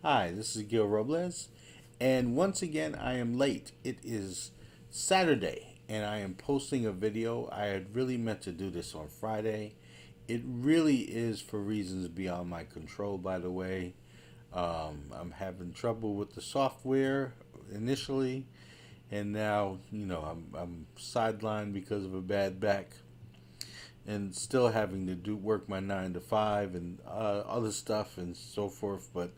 Hi, this is Gil Robles, and once again, I am late. It is Saturday, and I am posting a video. I had really meant to do this on Friday. It really is for reasons beyond my control, by the way. I'm having trouble with the software initially, and now, I'm sidelined because of a bad back and still having to do work my 9 to 5 and other stuff and so forth. But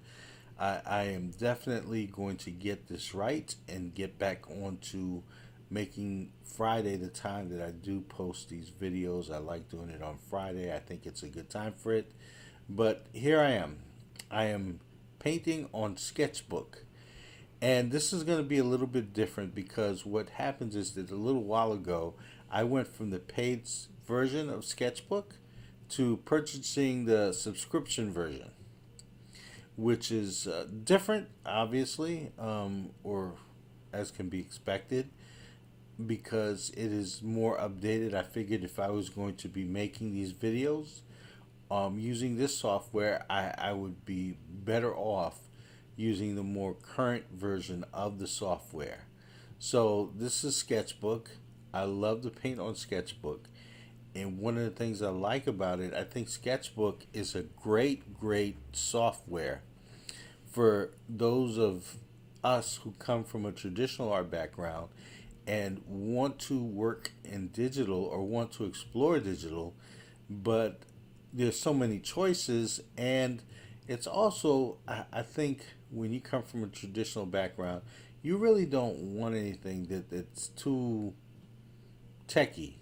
I am definitely going to get this right and get back onto making Friday the time that I do post these videos. I like doing it on Friday. I think it's a good time for it. But here I am. I am painting on Sketchbook. And this is going to be a little bit different because what happens is that a little while ago, I went from the paid version of Sketchbook to purchasing the subscription version, which is different, obviously, or as can be expected, because it is more updated. I figured if I was going to be making these videos using this software, I would be better off using the more current version of the software. So this is Sketchbook. I love to paint on Sketchbook. And one of the things I like about it, I think Sketchbook is a great software for those of us who come from a traditional art background and want to work in digital or want to explore digital, but there's so many choices. And it's also, I think, when you come from a traditional background, you really don't want anything that's too techy.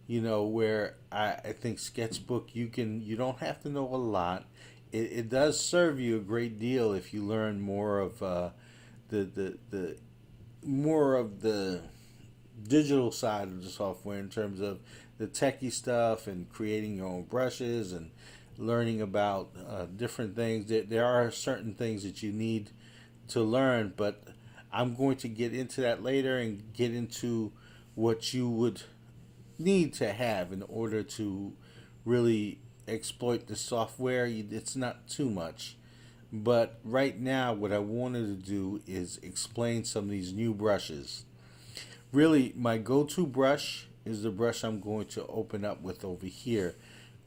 Where I think Sketchbook, you don't have to know a lot. It does serve you a great deal if you learn more of the more of the digital side of the software in terms of the techie stuff and creating your own brushes and learning about different things. There are certain things that you need to learn, but I'm going to get into that later and get into what you would need to have in order to really exploit the software. It's not too much. But right now, what I wanted to do is explain some of these new brushes. Really, my go to brush is the brush I'm going to open up with over here,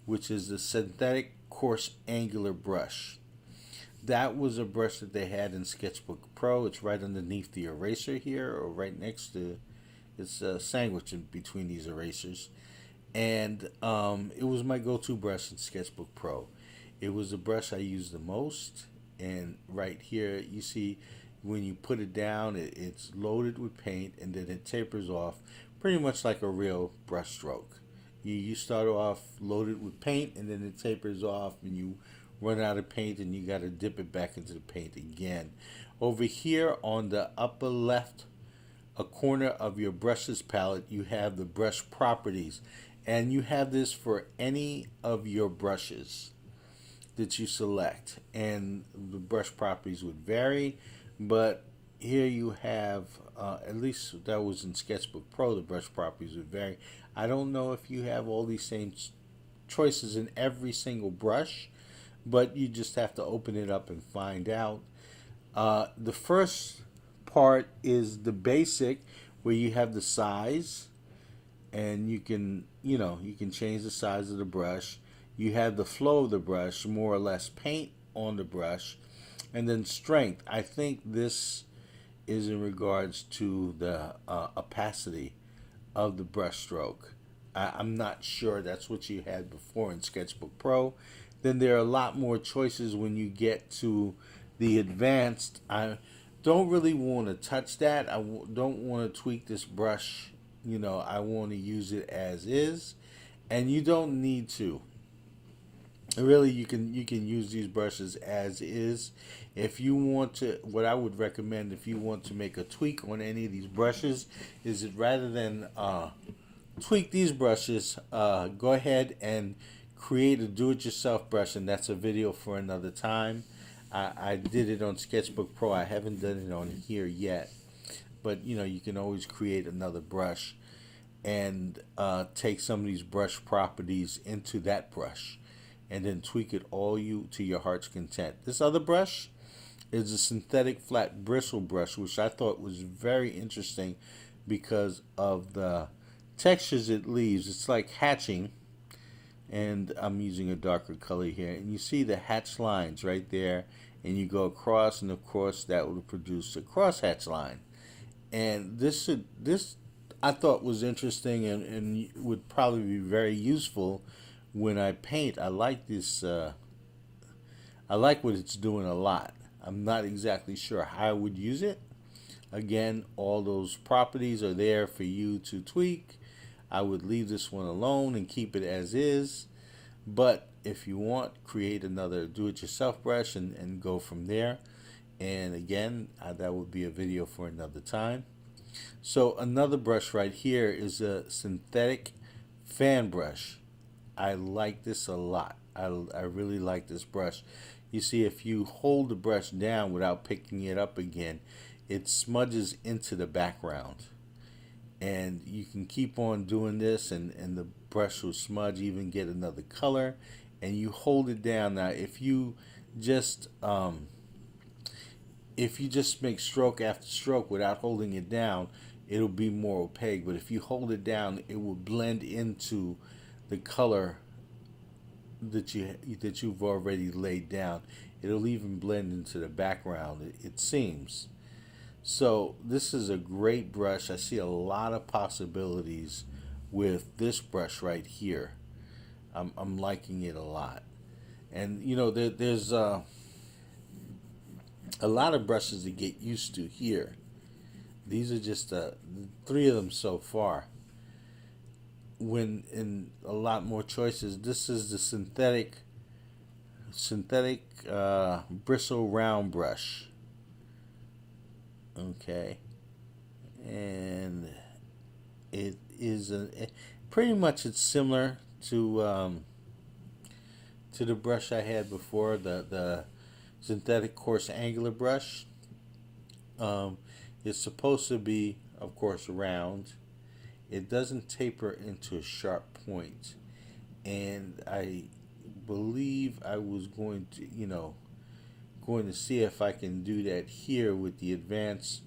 which is the synthetic coarse angular brush. That was a brush that they had in Sketchbook Pro. It's right underneath the eraser here, or right next to, it's sandwiched in between these erasers. And it was my go-to brush in Sketchbook Pro. It was the brush I used the most. And right here, you see when you put it down, it's loaded with paint, and then it tapers off pretty much like a real brush stroke. You start off loaded with paint, and then it tapers off, and you run out of paint, and you got to dip it back into the paint again. Over here on the upper left a corner of your brushes palette, you have the brush properties, and you have this for any of your brushes that you select, and the brush properties would vary, but here you have, at least that was in Sketchbook Pro, the brush properties would vary. I don't know if you have all these same choices in every single brush, but you just have to open it up and find out. The first part is the basic, where you have the size, and you can change the size of the brush. You have the flow of the brush, more or less paint on the brush, and then strength. I think this is in regards to the opacity of the brush stroke. I'm not sure that's what you had before in Sketchbook Pro. Then there are a lot more choices when you get to the advanced. I don't really want to touch that. Don't want to tweak this brush. I want to use it as is, and you don't need to. Really, you can use these brushes as is. If you want to, what I would recommend if you want to make a tweak on any of these brushes, is that rather than tweak these brushes, go ahead and create a do-it-yourself brush, and that's a video for another time. I did it on Sketchbook Pro. I haven't done it on here yet, but you can always create another brush and take some of these brush properties into that brush, and then tweak it all you to your heart's content. This other brush is a synthetic flat bristle brush, which I thought was very interesting because of the textures it leaves. It's like hatching, and I'm using a darker color here, and you see the hatch lines right there, and you go across, and of course that will produce a cross hatch line. And this I thought was interesting, and would probably be very useful when I paint. I like this. I like what it's doing a lot. I'm not exactly sure how I would use it. Again, all those properties are there for you to tweak. I would leave this one alone and keep it as is. But if you want, create another do-it-yourself brush and go from there. And again, that would be a video for another time. So another brush right here is a synthetic fan brush. I like this a lot. I really like this brush. You see, if you hold the brush down without picking it up again, it smudges into the background. And you can keep on doing this, and the brush will smudge, even get another color. And you hold it down. Now, if you just make stroke after stroke without holding it down, it'll be more opaque. But if you hold it down, it will blend into the color that you've already laid down. It'll even blend into the background, it seems. So this is a great brush. I see a lot of possibilities with this brush right here. I'm liking it a lot. And you know, there's a lot of brushes to get used to here. These are just 3 of them so far. When in a lot more choices, this is the synthetic bristle round brush. Okay, and it is pretty much it's similar to the brush I had before, the synthetic coarse angular brush. It's supposed to be, of course, round. It doesn't taper into a sharp point, and I believe I was going to see if I can do that here with the advance,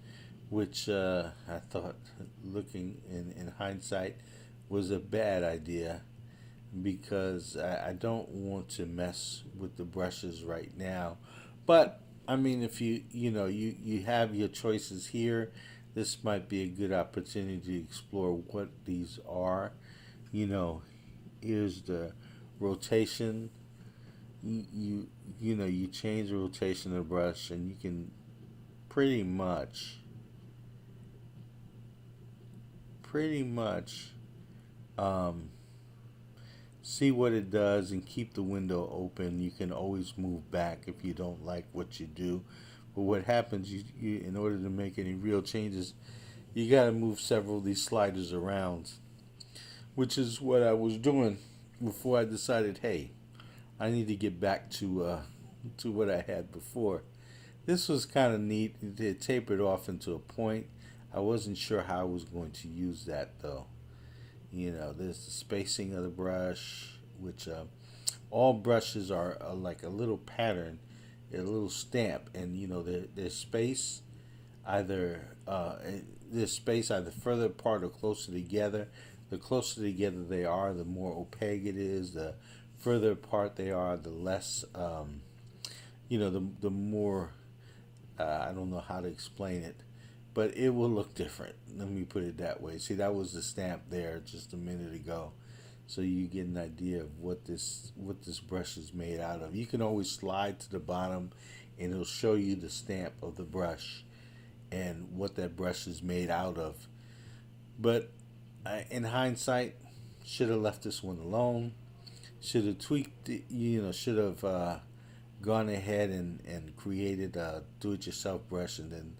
which I thought, looking in hindsight, was a bad idea, because I don't want to mess with the brushes right now. But I mean, if you have your choices here, this might be a good opportunity to explore what these are. Here's the rotation. You change the rotation of the brush, and you can pretty much see what it does and keep the window open. You can always move back if you don't like what you do. But what happens, you in order to make any real changes, you got to move several of these sliders around, which is what I was doing before I decided, hey, I need to get back to what I had before. This was kind of neat. It tapered off into a point. I wasn't sure how I was going to use that, though. There's the spacing of the brush, which all brushes are like a little pattern, a little stamp, and there's space either further apart or closer together. The closer together they are, the more opaque it is. The further apart they are, the less the more I don't know how to explain it, but it will look different. Let me put it that way. See, that was the stamp there just a minute ago, so you get an idea of what this brush is made out of. You can always slide to the bottom, and it'll show you the stamp of the brush and what that brush is made out of. But in hindsight, should have left this one alone. Should have tweaked it, should have gone ahead and created a do-it-yourself brush, and then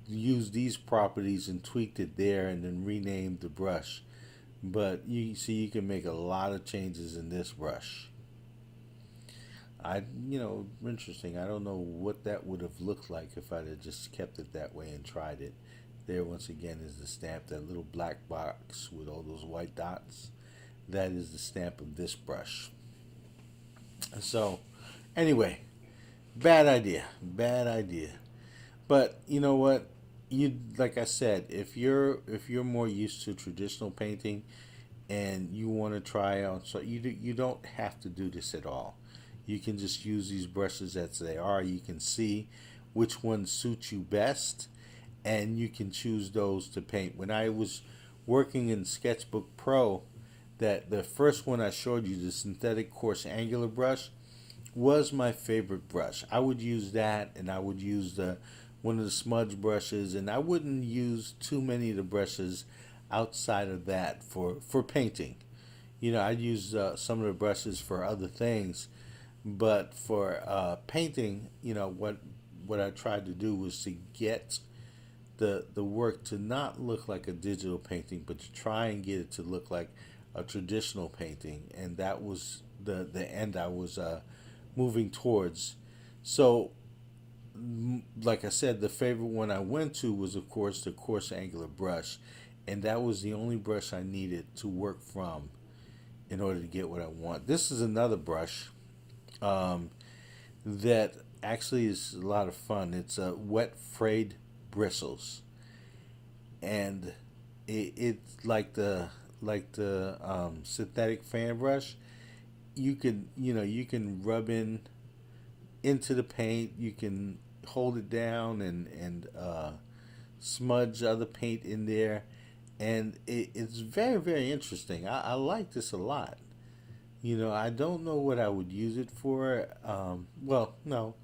used these properties and tweaked it there, and then renamed the brush. But you see, you can make a lot of changes in this brush. Interesting. I don't know what that would have looked like if I'd have just kept it that way and tried it. There, once again, is the stamp, that little black box with all those white dots. That is the stamp of this brush. So, anyway, Bad idea. Bad idea. But you know what? You like I said, if you're more used to traditional painting and you want to try out, so you don't have to do this at all. You can just use these brushes as they are. You can see which ones suit you best, and you can choose those to paint. When I was working in Sketchbook Pro, that the first one I showed you, the synthetic coarse angular brush, was my favorite brush. I would use that, and I would use the one of the smudge brushes, and I wouldn't use too many of the brushes outside of that for painting. I'd use some of the brushes for other things, but for painting, what I tried to do was to get the work to not look like a digital painting, but to try and get it to look like a traditional painting, and that was the end I was moving towards. So, like I said, the favorite one I went to was, of course, the coarse angular brush, and that was the only brush I needed to work from in order to get what I want. This is another brush um, that actually is a lot of fun. It's a wet frayed bristles, and it's like the synthetic fan brush. You can rub into the paint. You can hold it down and smudge other paint in there, and it's very, very interesting. I like this a lot. I don't know what I would use it for. Well, no,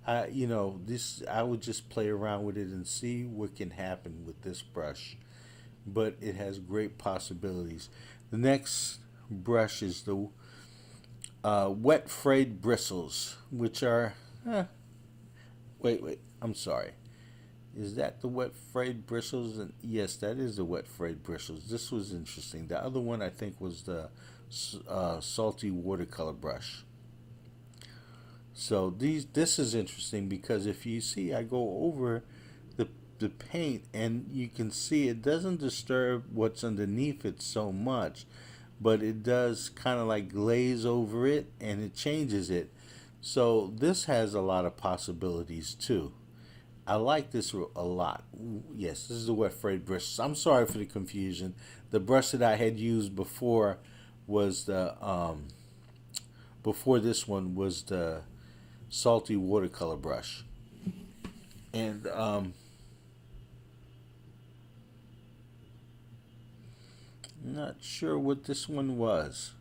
this I would just play around with it and see what can happen with this brush. But it has great possibilities. The next brush is the wet frayed bristles, which are wait, I'm sorry. Is that the wet frayed bristles? And yes, that is the wet frayed bristles. This was interesting. The other one I think was the salty watercolor brush. So this is interesting because if you see, I go over the paint and you can see it doesn't disturb what's underneath it so much, but it does kind of like glaze over it and it changes it. So this has a lot of possibilities too. I like this a lot. Yes, this is the wet frayed brush. I'm sorry for the confusion. The brush that I had used before was before this one was the salty watercolor brush. And not sure what this one was.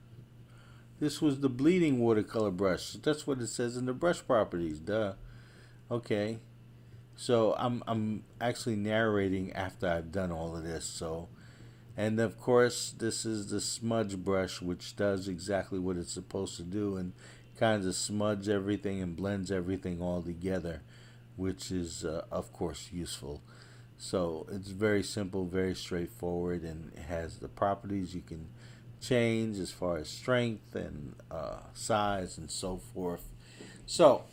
This was the bleeding watercolor brush. That's what it says in the brush properties. Duh. Okay. So I'm actually narrating after I've done all of this. So, and of course this is the smudge brush, which does exactly what it's supposed to do and kind of smudge everything and blends everything all together, which is of course useful. So it's very simple, very straightforward, and it has the properties you can change as far as strength and size and so forth. So,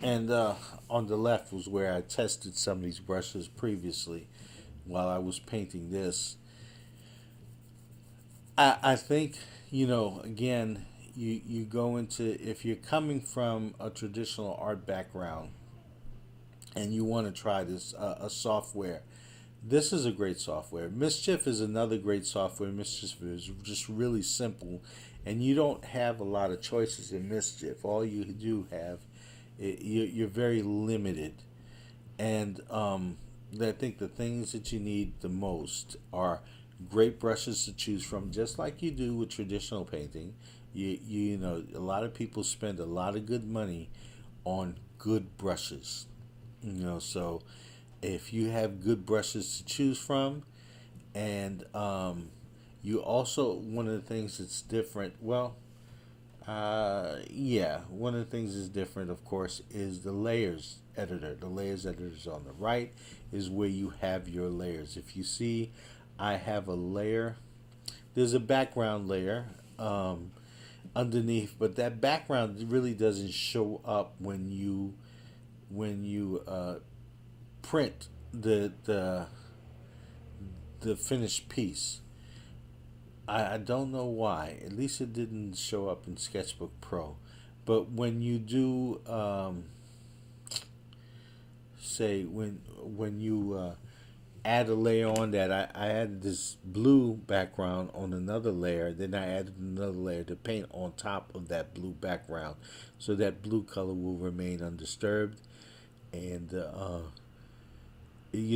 and on the left was where I tested some of these brushes previously while I was painting this. I think, again, you go into, if you're coming from a traditional art background and you want to try this a software, this is a great software. Mischief is another great software. Mischief is just really simple, and you don't have a lot of choices in Mischief. All you do have, you're very limited, and I think the things that you need the most are great brushes to choose from, just like you do with traditional painting. A lot of people spend a lot of good money on good brushes. So if you have good brushes to choose from, and you also, one of the things that's different, well, yeah, one of the things that's different, of course, is the layers editor. The layers editor is on the right, is where you have your layers. If you see, I have a layer. There's a background layer underneath, but that background really doesn't show up when you print the finished piece. I don't know why. At least it didn't show up in Sketchbook Pro. But when you do say when you add a layer on that, I added this blue background on another layer, then I added another layer to paint on top of that blue background, so that blue color will remain undisturbed. And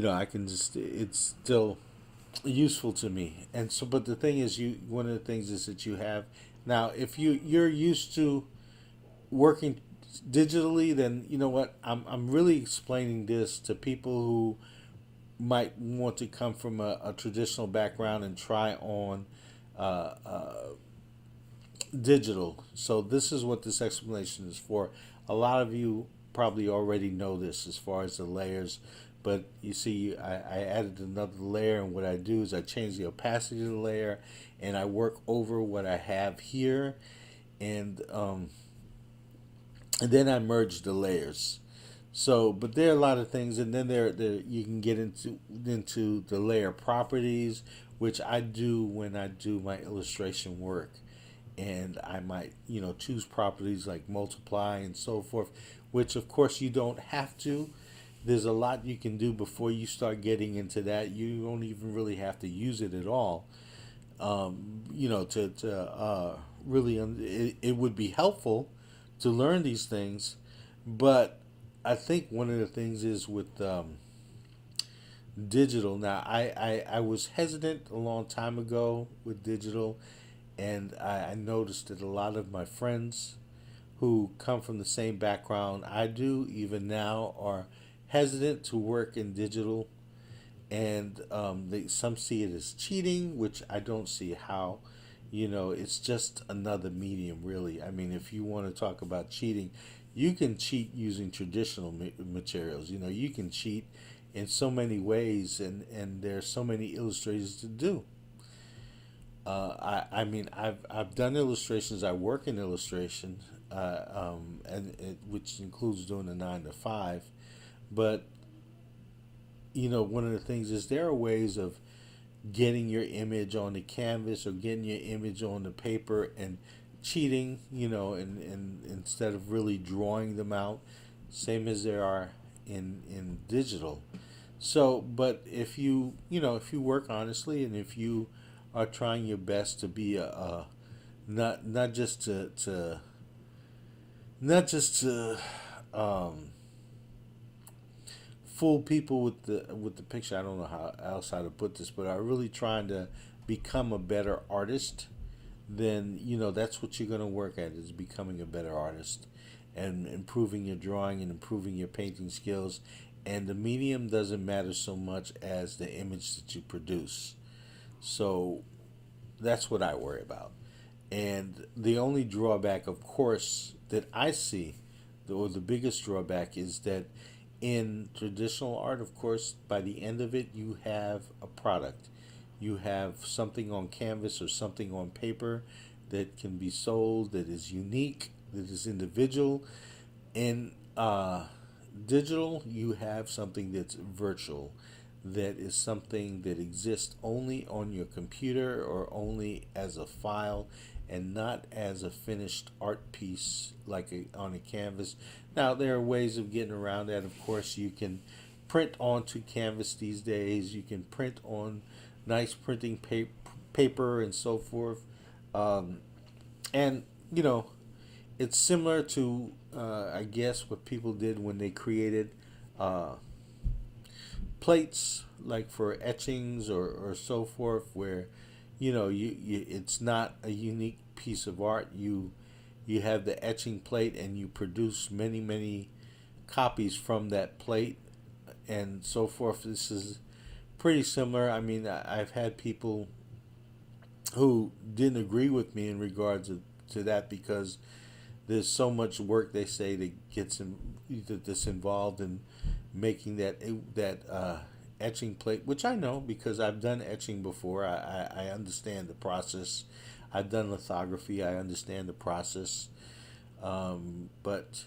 I can just, it's still useful to me. And so, but the thing is, one of the things is that you have now, if you're used to working digitally, then you know what, I'm really explaining this to people who might want to come from a traditional background and try on uh, uh, digital. So this is what this explanation is for. A lot of you probably already know this as far as the layers, but you see, I added another layer, and what I do is I change the opacity of the layer, and I work over what I have here, and then I merge the layers. So, but there are a lot of things, and then there you can get into the layer properties, which I do when I do my illustration work, and I might choose properties like multiply and so forth, which of course you don't have to. There's a lot you can do before you start getting into that. You don't even really have to use it at all. To really, it would be helpful to learn these things, but I think one of the things is with digital. Now, I was hesitant a long time ago with digital, and I noticed that a lot of my friends who come from the same background I do, even now, are hesitant to work in digital, and some see it as cheating, which I don't see how. It's just another medium, really. I mean, if you want to talk about cheating, you can cheat using traditional materials. You can cheat in so many ways, and there's so many illustrators to do. I mean, I've done illustrations. I work in illustration, which includes doing a 9 to 5. But one of the things is there are ways of getting your image on the canvas or getting your image on the paper and cheating, and instead of really drawing them out, same as there are in digital. So, but if you work honestly, and if you are trying your best to be a not just to not just to fool people with the picture. I don't know how to put this, but are really trying to become a better artist, then that's what you're going to work at, is becoming a better artist and improving your drawing and improving your painting skills. And the medium doesn't matter so much as the image that you produce. So that's what I worry about. And the only drawback, of course, that I see, or the biggest drawback, is that in traditional art, of course, by the end of it, you have a product. You have something on canvas or something on paper that can be sold, that is unique, that is individual. In digital, you have something that's virtual, that is something that exists only on your computer or only as a file, and not as a finished art piece like on a canvas. Now, there are ways of getting around that. Of course, you can print onto canvas these days. You can print on nice printing paper and so forth. Um, and, it's similar to, I guess, what people did when they created uh, plates, like for etchings or so forth, where it's not a unique piece of art. You have the etching plate, and you produce many copies from that plate and so forth. This is pretty similar. I mean, I've had people who didn't agree with me in regards to that, because there's so much work, they say, that that's involved in making that etching plate, which I know because I've done etching before. I understand the process. I've done lithography. I understand the process. But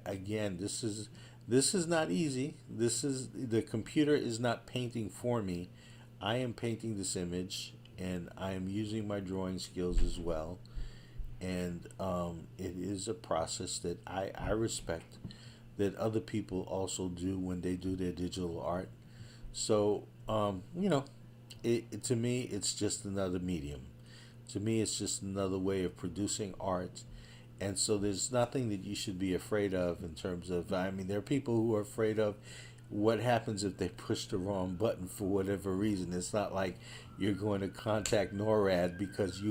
again, this is not easy. The computer is not painting for me. I am painting this image, and I am using my drawing skills as well. And it is a process that I respect, that other people also do when they do their digital art. So, to me, it's just another medium. To me, it's just another way of producing art. And so there's nothing that you should be afraid of in terms of, I mean, there are people who are afraid of what happens if they push the wrong button for whatever reason. It's not like you're going to contact NORAD because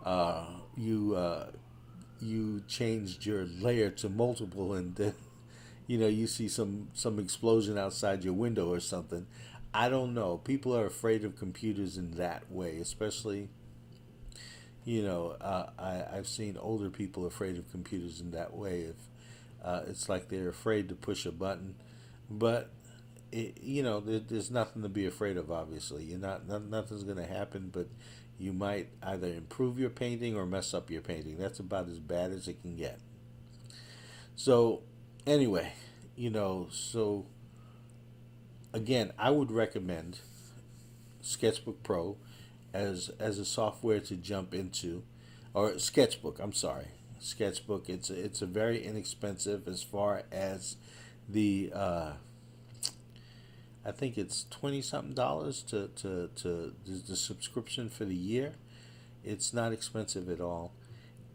uh, you, uh, you changed your layer to multiple, and then you see some explosion outside your window or something. I don't know. People are afraid of computers in that way, especially I've seen older people afraid of computers in that way. If it's like they're afraid to push a button, but there's nothing to be afraid of. Obviously, you're nothing's going to happen, but you might either improve your painting or mess up your painting. That's about as bad as it can get. So, anyway, so again, I would recommend Sketchbook Pro as a software to jump into, or Sketchbook. I'm sorry, Sketchbook. It's a very inexpensive as far as the I think it's 20 something dollars to the subscription for the year. It's not expensive at all,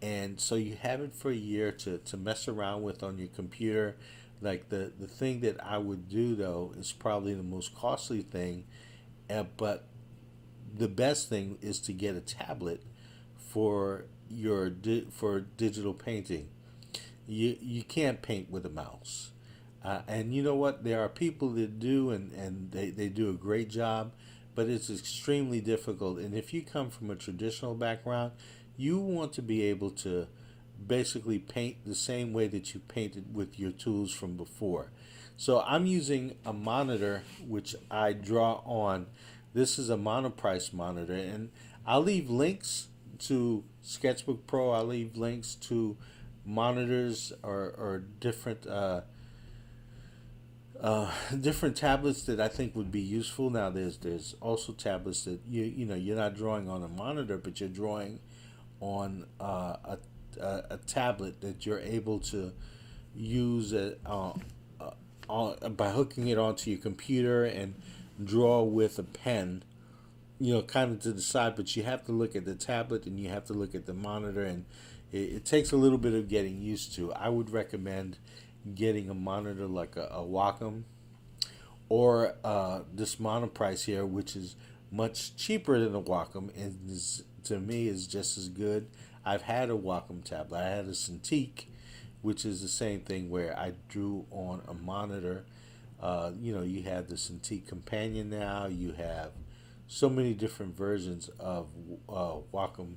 and so you have it for a year to mess around with on your computer. Like the thing that I would do though is probably the most costly thing, but the best thing is to get a tablet for for digital painting. You can't paint with a mouse, and you know what? There are people that do, and they do a great job, but it's extremely difficult. And if you come from a traditional background, you want to be able to basically paint the same way that you painted with your tools from before. So I'm using a monitor which I draw on. This is a monoprice monitor, and I'll leave links to Sketchbook Pro. I'll leave links to monitors or different different tablets that I think would be useful. Now there's also tablets that you're not drawing on a monitor, but you're drawing on a tablet that you're able to use by hooking it onto your computer and draw with a pen, kind of to the side. But you have to look at the tablet and you have to look at the monitor, and it takes a little bit of getting used to. I would recommend getting a monitor like a Wacom or this monoprice here, which is much cheaper than a Wacom, and to me is just as good. I've had a Wacom tablet. I had a Cintiq, which is the same thing where I drew on a monitor. You have the Cintiq Companion now. You have so many different versions of Wacom.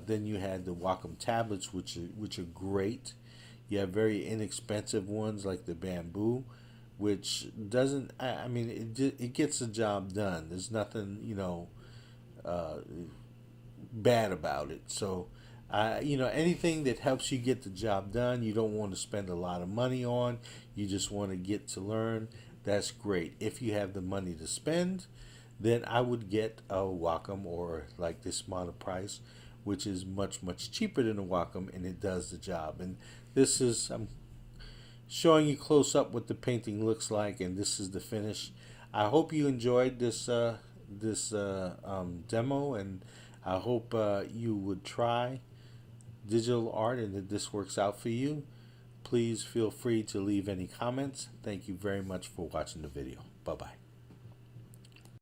Then you had the Wacom tablets, which are great. You have very inexpensive ones like the Bamboo, which doesn't. I mean, it gets the job done. There's nothing bad about it. So, anything that helps you get the job done, you don't want to spend a lot of money on. You just want to get to learn. That's great. If you have the money to spend, then I would get a Wacom or like this monoprice, which is much, much cheaper than a Wacom, and it does the job. And I'm showing you close up what the painting looks like, and this is the finish. I hope you enjoyed this demo, and I hope you would try digital art and that this works out for you. Please feel free to leave any comments. Thank you very much for watching the video. Bye-bye.